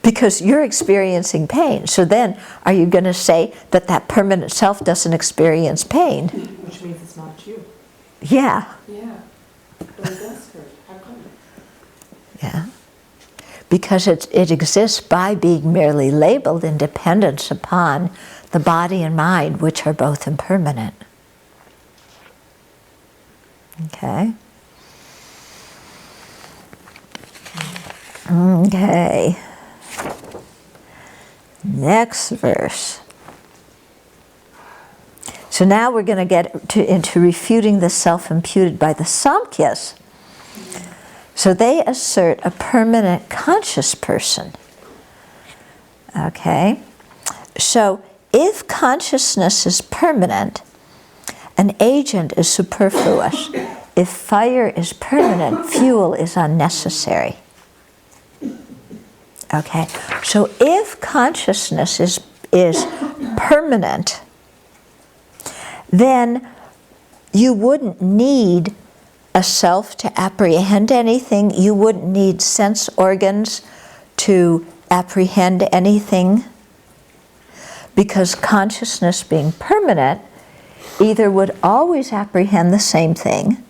because you're experiencing pain. So then, are you going to say that that permanent self doesn't experience pain? Which means it's not you. Yeah, Yeah. But it does hurt. How come? yeah. Because it exists by being merely labeled in dependence upon the body and mind, which are both impermanent. Okay? Okay. Next verse. So now we're going to get into refuting the self imputed by the Samkhyas. So they assert a permanent conscious person. Okay? So if consciousness is permanent, an agent is superfluous. If fire is permanent, fuel is unnecessary. Okay? So if consciousness is permanent, then you wouldn't need a self to apprehend anything. You wouldn't need sense organs to apprehend anything, because consciousness being permanent either would always apprehend the same thing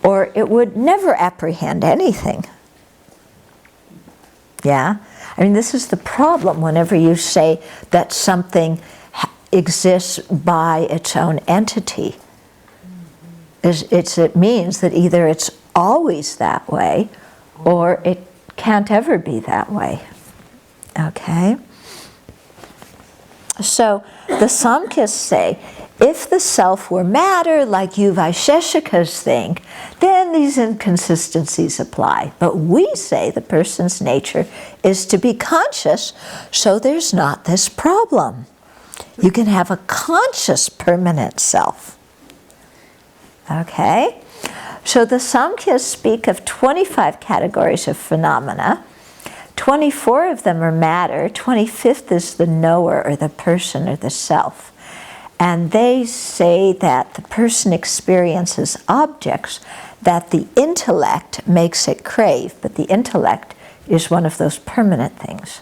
or it would never apprehend anything. Yeah? I mean, this is the problem whenever you say that something exists by its own entity. It means that either it's always that way or it can't ever be that way. Okay? So the Samkhyas say, if the self were matter like you Vaisheshikas think, then these inconsistencies apply. But we say the person's nature is to be conscious, so there's not this problem. You can have a conscious permanent self. Okay? So the Samkhyas speak of 25 categories of phenomena. 24 of them are matter. 25th is the knower or the person or the self. And they say that the person experiences objects that the intellect makes it crave, but the intellect is one of those permanent things.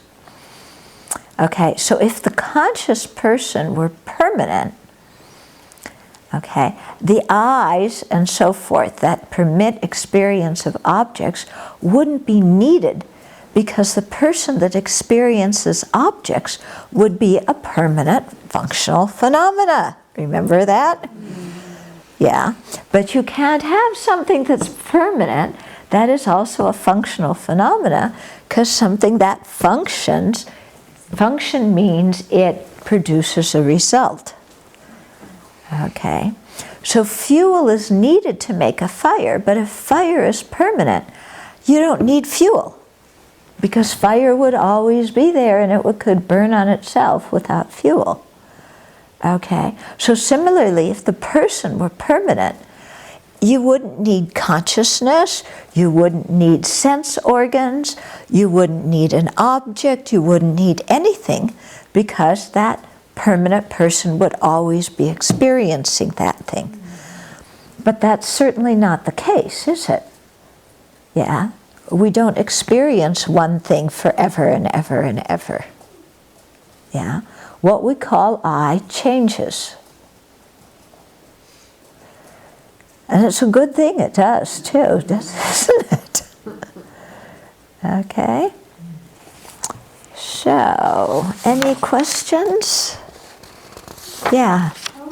Okay, so if the conscious person were permanent, okay, the eyes and so forth that permit experience of objects wouldn't be needed, because the person that experiences objects would be a permanent functional phenomena. Remember that? Yeah. But you can't have something that's permanent that is also a functional phenomena, because something that functions, function means it produces a result. Okay. So fuel is needed to make a fire, but if fire is permanent, you don't need fuel, because fire would always be there and it could burn on itself without fuel. Okay, so similarly, if the person were permanent, you wouldn't need consciousness, you wouldn't need sense organs, you wouldn't need an object, you wouldn't need anything, because that permanent person would always be experiencing that thing. But that's certainly not the case, is it? Yeah. We don't experience one thing forever and ever and ever. Yeah? What we call I changes. And it's a good thing it does too, isn't it? Okay. So, any questions? Yeah. How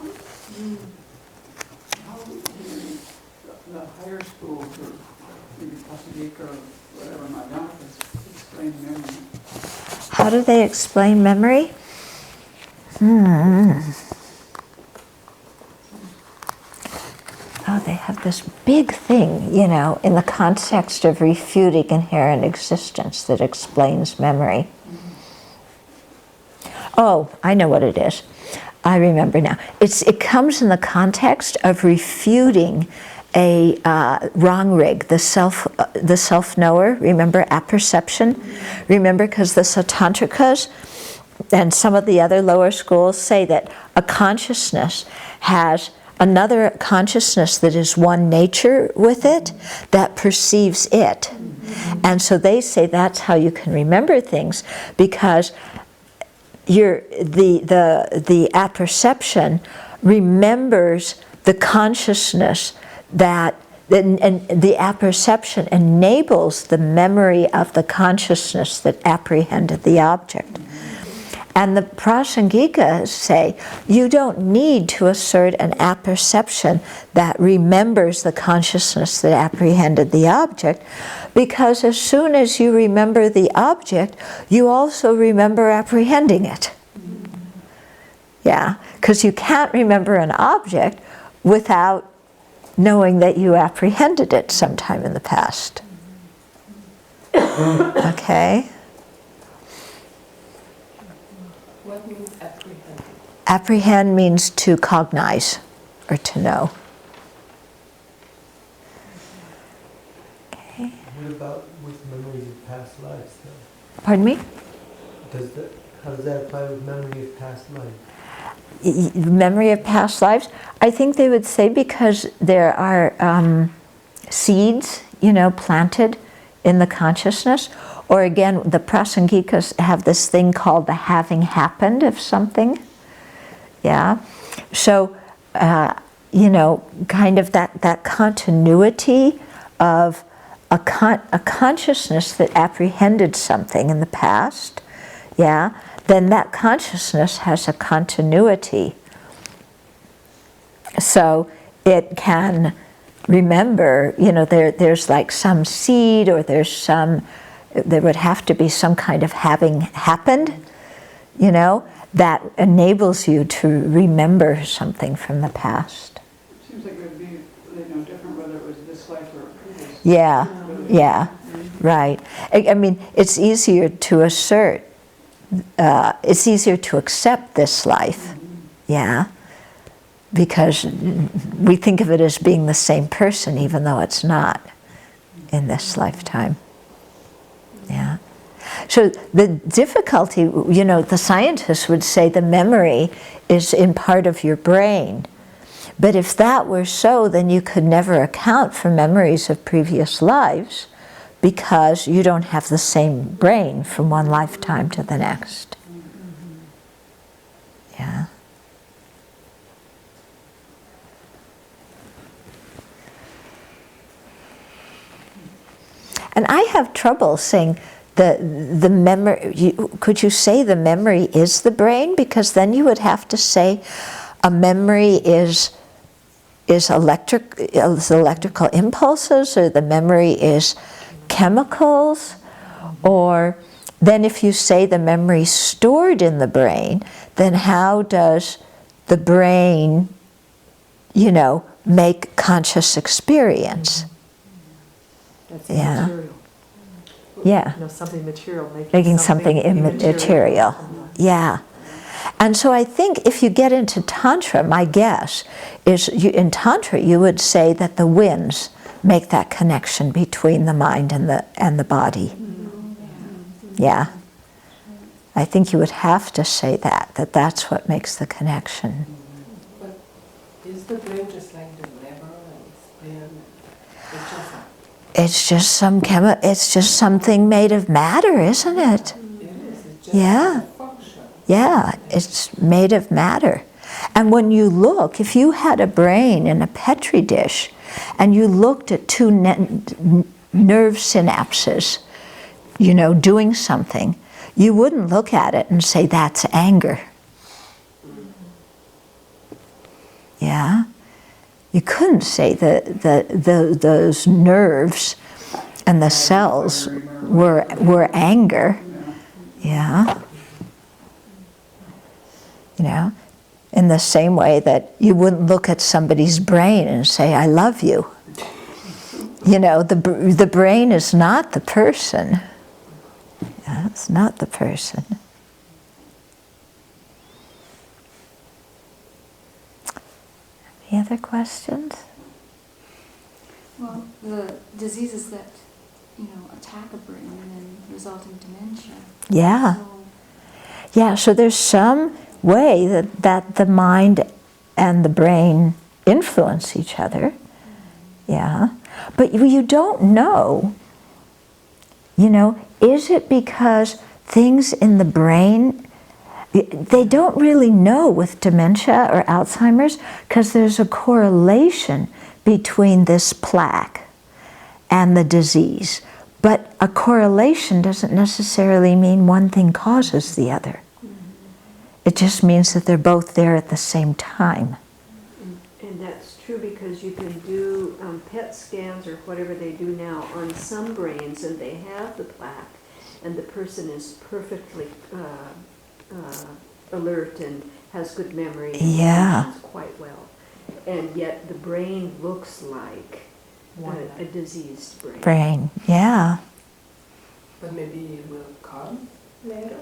the higher schools, or maybe Pasadena or whatever, my doctors explain memory. How do they explain memory? Oh, they have this big thing, you know, in the context of refuting inherent existence that explains memory. Oh, I know what it is. I remember now. It comes in the context of refuting a wrong rig, the self-knower. Remember, apperception? Remember, because the Satantrikas and some of the other lower schools say that a consciousness has another consciousness that is one nature with it, that perceives it. And so they say that's how you can remember things, because the apperception remembers the consciousness and the apperception enables the memory of the consciousness that apprehended the object. And the Prasangikas say, you don't need to assert an apperception that remembers the consciousness that apprehended the object, because as soon as you remember the object, you also remember apprehending it. Yeah, because you can't remember an object without knowing that you apprehended it sometime in the past. Okay? What means apprehend? Apprehend means to cognize or to know. Okay. What about with memories of past lives, though? Pardon me? How does that apply with memory of past life? Memory of past lives? I think they would say because there are seeds, planted in the consciousness. Or again, the Prasangikas have this thing called the having happened of something. Yeah. So, kind of that continuity of a consciousness that apprehended something in the past. Yeah. Then that consciousness has a continuity. So it can remember, there's like some seed, or there would have to be some kind of having happened, that enables you to remember something from the past. It seems like it would be, different whether it was this life or a previous. Yeah, right. I mean, it's easier to assert, it's easier to accept this life, yeah, because we think of it as being the same person, even though it's not in this lifetime. Yeah. So the difficulty, the scientists would say the memory is in part of your brain. But if that were so, then you could never account for memories of previous lives, because you don't have the same brain from one lifetime to the next. Yeah. And I have trouble saying the memory. Could you say the memory is the brain? Because then you would have to say a memory is electrical impulses, or the memory is chemicals, or then if you say the memory stored in the brain, then how does the brain, make conscious experience? That's Yeah. material. Yeah. Something material, Making something immaterial. Yeah. And so I think if you get into Tantra, my guess is in Tantra you would say that the winds make that connection between the mind and the body. Yeah. I think you would have to say that's what makes the connection. But is the brain just like the liver and spleen? It's just something made of matter, isn't it? It is. It's just Yeah. a function. Yeah, it's made of matter. And when you look, if you had a brain in a Petri dish and you looked at two nerve synapses, doing something, you wouldn't look at it and say that's anger. Yeah? You couldn't say that those nerves and the cells were anger. Yeah. In the same way that you wouldn't look at somebody's brain and say, I love you. The brain is not the person. Yeah, it's not the person. Any other questions? Well, the diseases that, attack a brain and then result in dementia. Yeah. So, Yeah, so there's some way that the mind and the brain influence each other. Yeah. But you don't know, is it because things in the brain, they don't really know with dementia or Alzheimer's, because there's a correlation between this plaque and the disease. But a correlation doesn't necessarily mean one thing causes the other. It just means that they're both there at the same time. And that's true because you can do PET scans or whatever they do now on some brains, and they have the plaque, and the person is perfectly alert and has good memory and functions quite well. And yet the brain looks like a diseased brain. Yeah. But maybe it will come later.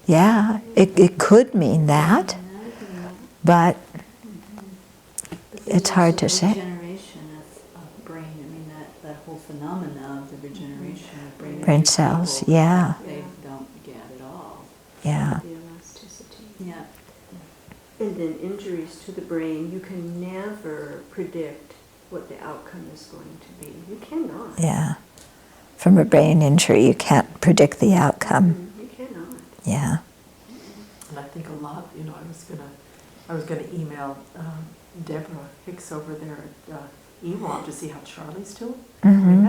Yeah, it could mean that, but it's hard to say. Regeneration of brain, I mean, that whole phenomena of the regeneration of Brain cells, yeah. They don't get at all. Yeah. The elasticity. Yeah. And then injuries to the brain, you can never predict what the outcome is going to be. You cannot. Yeah. From a brain injury, you can't predict the outcome. You cannot. Yeah. And I think a lot, I was gonna email Deborah Hicks over there at EWAM to see how Charlie's doing. I mean,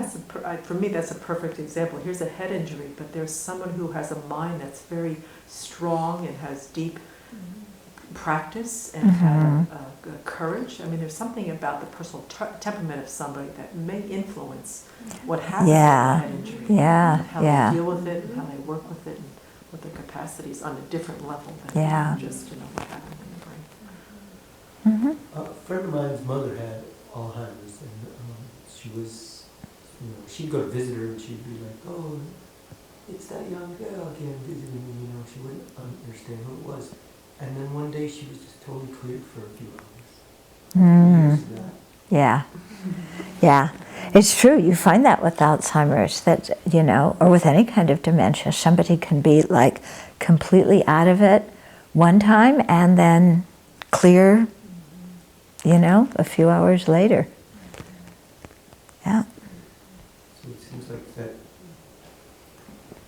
for me, that's a perfect example. Here's a head injury, but there's someone who has a mind that's very strong and has deep practice and had courage. I mean, there's something about the personal temperament of somebody that may influence what happens with a head injury. Yeah, and how they deal with it and how they work with it and what their capacities on a different level than just what happened in the brain. A friend of mine's mother had Alzheimer's, and she was, she'd go to visit her, and she'd be like, "Oh, it's that young girl again visiting me." She wouldn't understand who it was. And then one day she was just totally cleared for a few hours. Yeah. Yeah. It's true. You find that with Alzheimer's, that, or with any kind of dementia, somebody can be like completely out of it one time and then clear, a few hours later. Yeah. So it seems like that,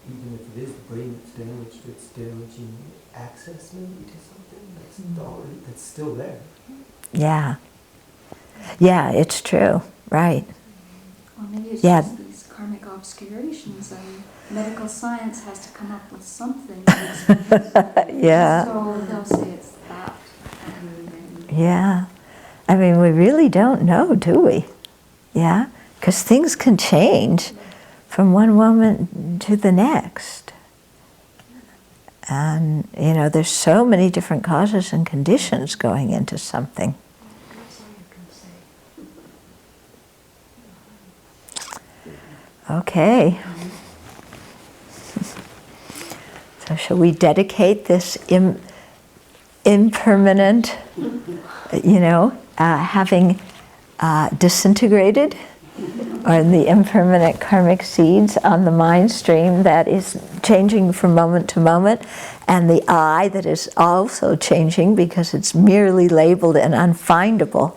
even if it is the brain that's damaged, it's damaging access maybe to something that's still there. Yeah. Yeah, it's true. Right. Or maybe it's just these karmic obscurations, and medical science has to come up with something. Yeah. So they'll say it's that. Yeah. I mean, we really don't know, do we? Yeah? Because things can change from one moment to the next. And, there's so many different causes and conditions going into something. Okay. So shall we dedicate this impermanent, having disintegrated, or the impermanent karmic seeds on the mind stream that is changing from moment to moment, and the I that is also changing because it's merely labeled and unfindable.